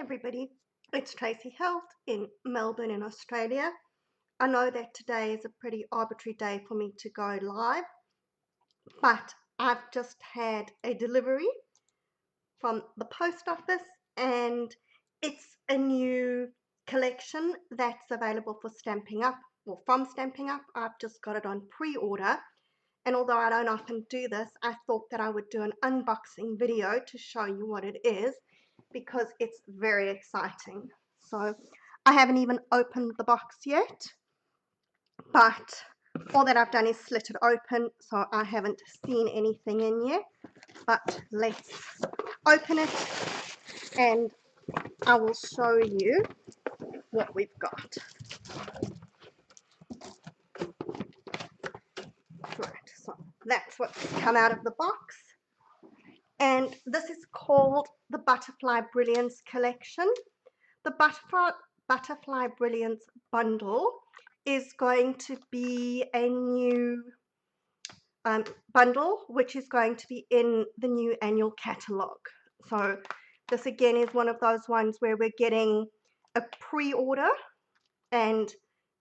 everybody, it's Tracy Health in Melbourne in Australia. I know that today is a pretty arbitrary day for me to go live, but I've just had a delivery from the post office and it's a new collection that's available for Stamping Up or from Stamping Up. I've just got it on pre-order, and although I don't often do this, I thought that I would do an unboxing video to show you what it is because it's very exciting. So I haven't even opened the box yet, but all that I've done is slit it open, so I haven't seen anything in yet. But let's open it and I will show you what we've got. Right, so that's what's come out of the box. And this is called the Butterfly Brilliance collection. The Butterfly Brilliance bundle is going to be a new bundle which is going to be in the new annual catalogue. So this again is one of those ones where we're getting a pre-order, and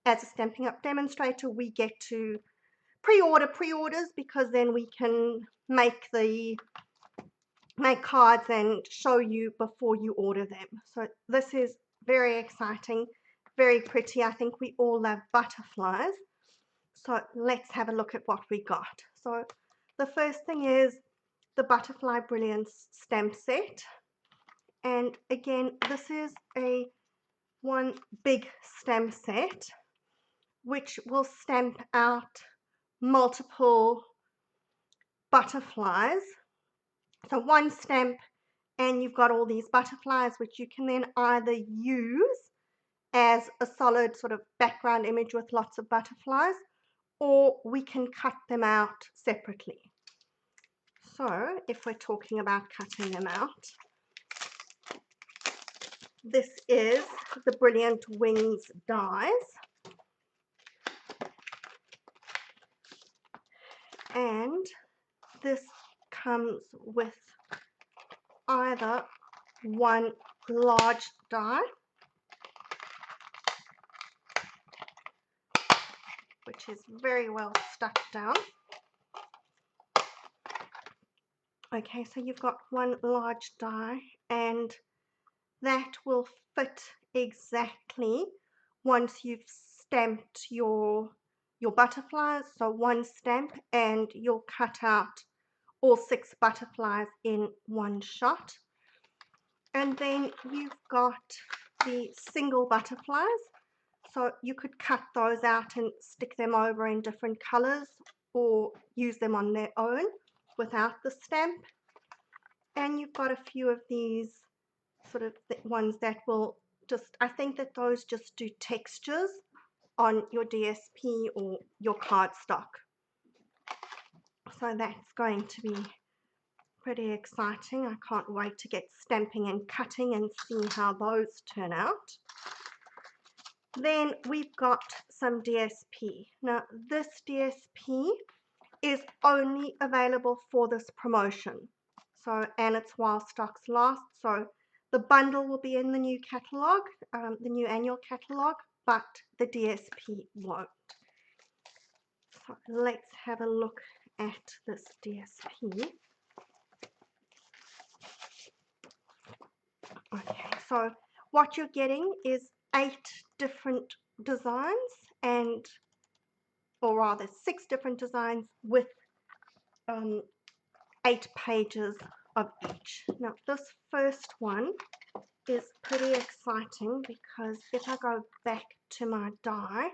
as a Stamping Up demonstrator we get to pre-orders because then we can make cards and show you before you order them. So this is very exciting, very pretty. I think we all love butterflies. So let's have a look at what we got. So the first thing is the Butterfly Brilliance stamp set. And again, this is one big stamp set which will stamp out multiple butterflies. So one stamp and you've got all these butterflies which you can then either use as a solid sort of background image with lots of butterflies, or we can cut them out separately. So if we're talking about cutting them out, this is the Brilliant Wings dies, and this comes with either one large die, which is very well stuck down. Okay, so you've got one large die and that will fit exactly once you've stamped your butterflies. So one stamp and you'll cut out all 6 butterflies in one shot. And then you've got the single butterflies, so you could cut those out and stick them over in different colors or use them on their own without the stamp. And you've got a few of these sort of ones that will just, I think that those just do textures on your DSP or your cardstock. So that's going to be pretty exciting. I can't wait to get stamping and cutting and see how those turn out. Then we've got some DSP. Now this DSP is only available for this promotion. So, and it's while stocks last. So the bundle will be in the new catalogue, the new annual catalogue, but the DSP won't. So let's have a look at this DSP. Okay, so what you're getting is 8 different designs, or rather 6 different designs with 8 pages of each. Now this first one is pretty exciting because if I go back to my die,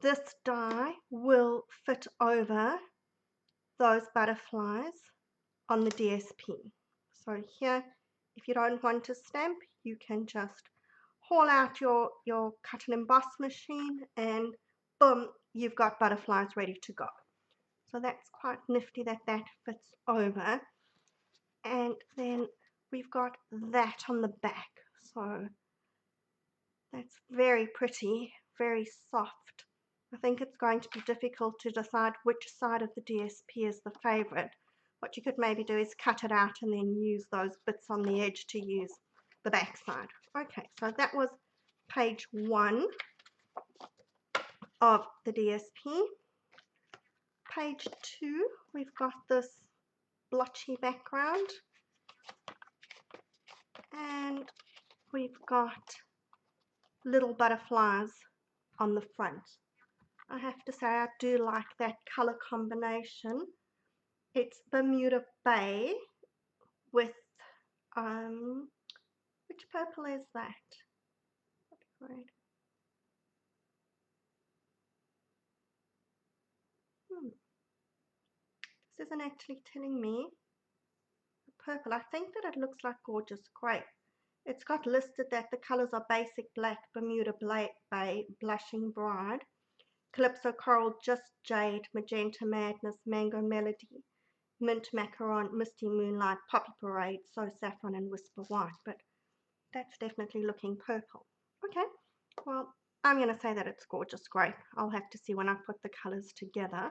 this die will fit over those butterflies on the DSP. So here, if you don't want to stamp, you can just haul out your cut and emboss machine and boom, you've got butterflies ready to go. So that's quite nifty that that fits over. And then we've got that on the back. So that's very pretty, very soft. I think it's going to be difficult to decide which side of the DSP is the favorite. What you could maybe do is cut it out and then use those bits on the edge to use the back side. Okay, so that was page 1 of the DSP. Page 2, we've got this blotchy background, and we've got little butterflies on the front. I have to say I do like that color combination. It's Bermuda Bay with which purple is that? Right. This isn't actually telling me the purple. I think that it looks like Gorgeous Grape. It's got listed that the colors are Basic Black, Bermuda Bay, Blushing Bride, Calypso Coral, Just Jade, Magenta Madness, Mango Melody, Mint Macaron, Misty Moonlight, Poppy Parade, So Saffron, and Whisper White. But that's definitely looking purple. Okay, well, I'm going to say that it's Gorgeous Grape. I'll have to see when I put the colors together.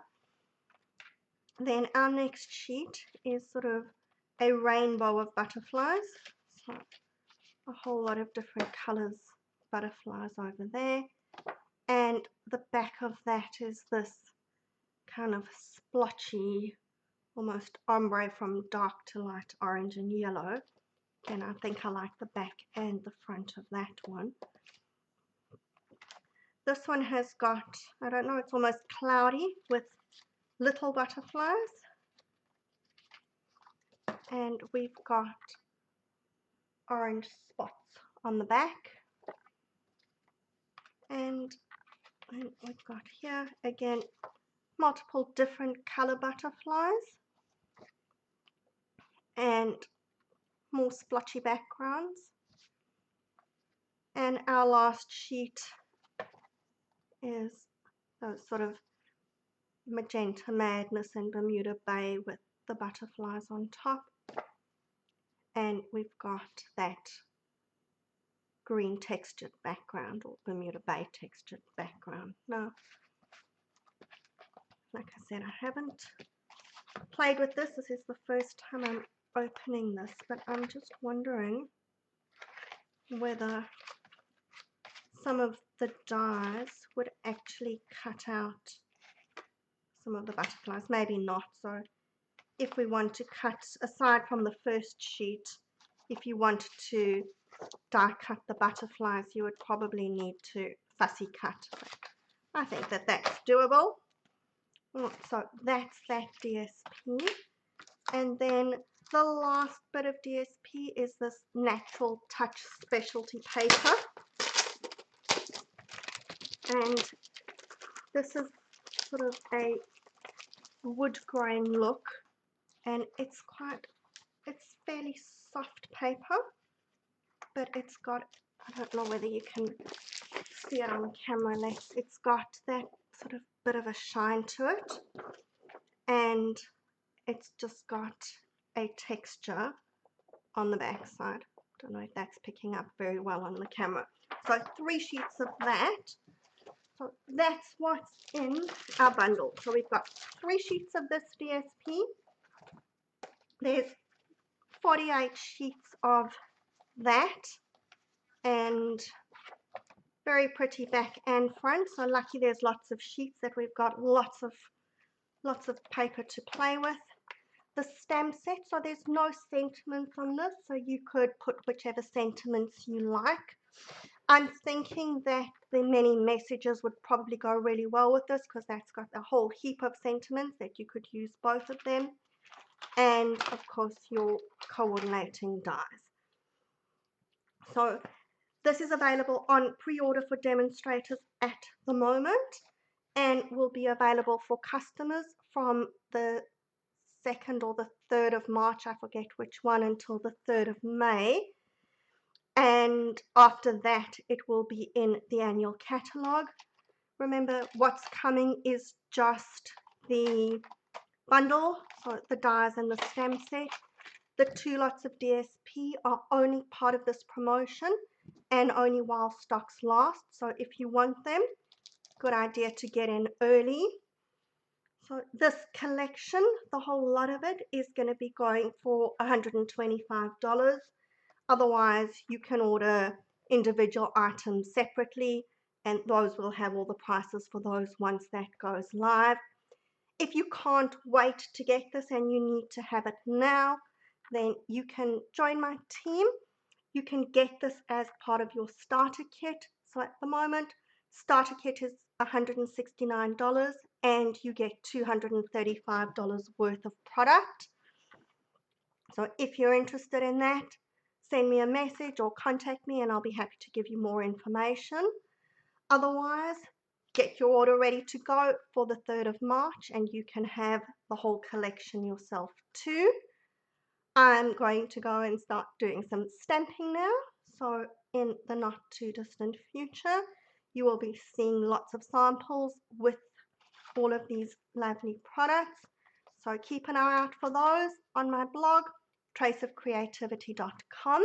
Then our next sheet is sort of a rainbow of butterflies. So a whole lot of different colors, butterflies over there. And the back of that is this kind of splotchy, almost ombre from dark to light orange and yellow. And I think I like the back and the front of that one. This one has got, I don't know, it's almost cloudy with little butterflies. And we've got orange spots on the back. And we've got here, again, multiple different color butterflies. And more splotchy backgrounds. And our last sheet is those sort of Magenta Madness and Bermuda Bay with the butterflies on top. And we've got that green textured background, or Bermuda Bay textured background. Now, like I said, I haven't played with this. This is the first time I'm opening this, but I'm just wondering whether some of the dies would actually cut out some of the butterflies. Maybe not. So if we want to cut, aside from the first sheet, if you wanted to die cut the butterflies, you would probably need to fussy cut. I think that that's doable. So that's that DSP. And then the last bit of DSP is this Natural Touch specialty paper. And this is sort of a wood grain look, and it's fairly soft paper, but it's got, I don't know whether you can see it on camera, it's got that sort of bit of a shine to it, and it's just got a texture on the back side. Don't know if that's picking up very well on the camera. So 3 sheets of that. So that's what's in our bundle. So we've got 3 sheets of this DSP. There's 48 sheets of that, and very pretty back and front. So lucky there's lots of sheets that we've got lots of paper to play with. The stamp set, so there's no sentiments on this, so you could put whichever sentiments you like. I'm thinking that the many messages would probably go really well with this, because that's got a whole heap of sentiments that you could use both of them. And of course your coordinating dies. So this is available on pre-order for demonstrators at the moment, and will be available for customers from the 2nd or the 3rd of March, I forget which one, until the 3rd of May. And after that, it will be in the annual catalogue. Remember, what's coming is just the bundle, so the dies and the stamp set. The 2 lots of DSP are only part of this promotion and only while stocks last. So if you want them, good idea to get in early. So this collection, the whole lot of it, is going to be going for $125. Otherwise, you can order individual items separately, and those will have all the prices for those once that goes live. If you can't wait to get this and you need to have it now, then you can join my team. You can get this as part of your starter kit. So at the moment, starter kit is $169 and you get $235 worth of product. So if you're interested in that, send me a message or contact me and I'll be happy to give you more information. Otherwise, get your order ready to go for the 3rd of March and you can have the whole collection yourself too. I'm going to go and start doing some stamping now. So in the not too distant future, you will be seeing lots of samples with all of these lovely products. So keep an eye out for those on my blog, traceofcreativity.com.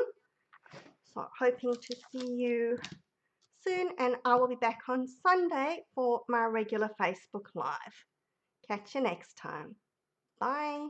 So hoping to see you soon, and I will be back on Sunday for my regular Facebook Live. Catch you next time. Bye.